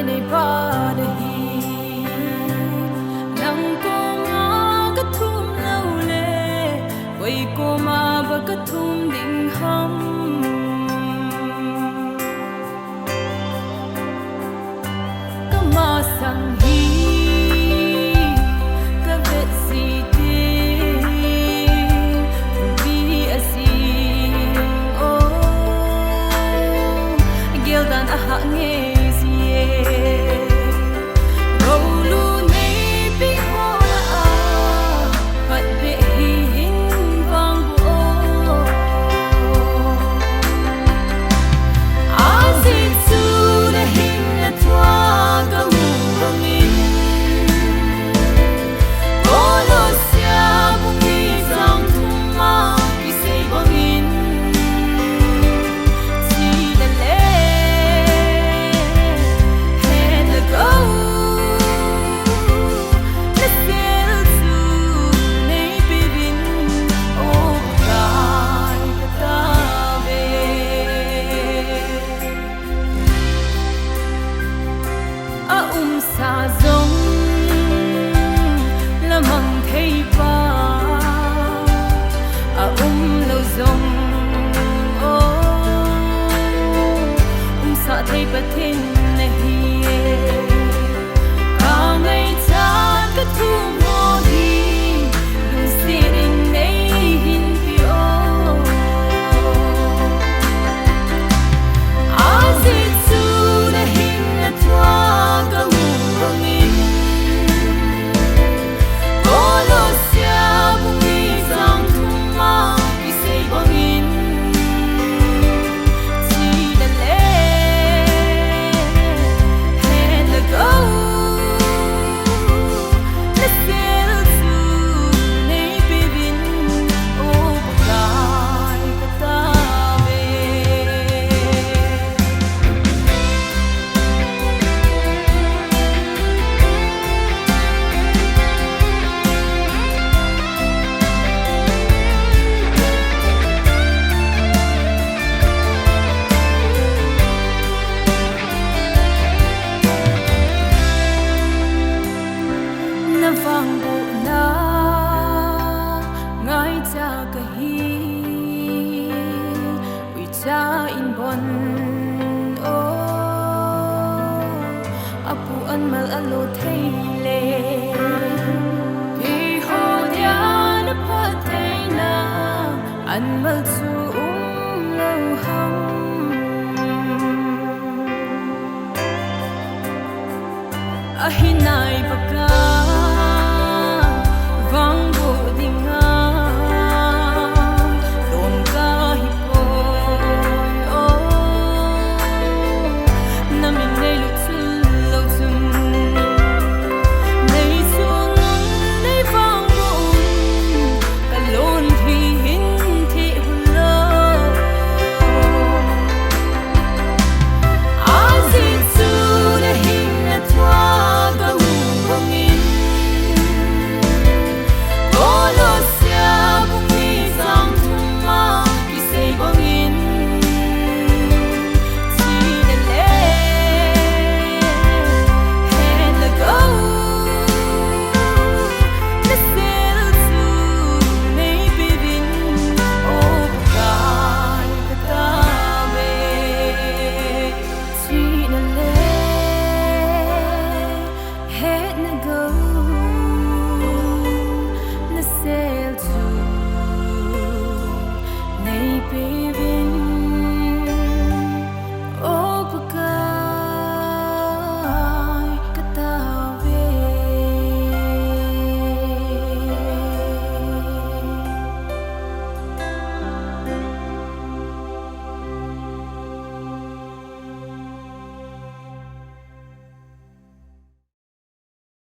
neipa de hi ngkom kathum loule koikom kathum dingham Kamasang hi kavet geldan ahah ngeiji goulu neipeh khatbeh hinvang azit hinna twa gamurangin goulu sia bungi zang thuma kisei bangin sa zong lamang theipa lo zong sa theipa thin nahi ka ngai chan kathum mo hi lung siring nei hin pio azit su na hin na twa mal alo theile hi hodia na phatheina an mal chu lo ham ahinai baka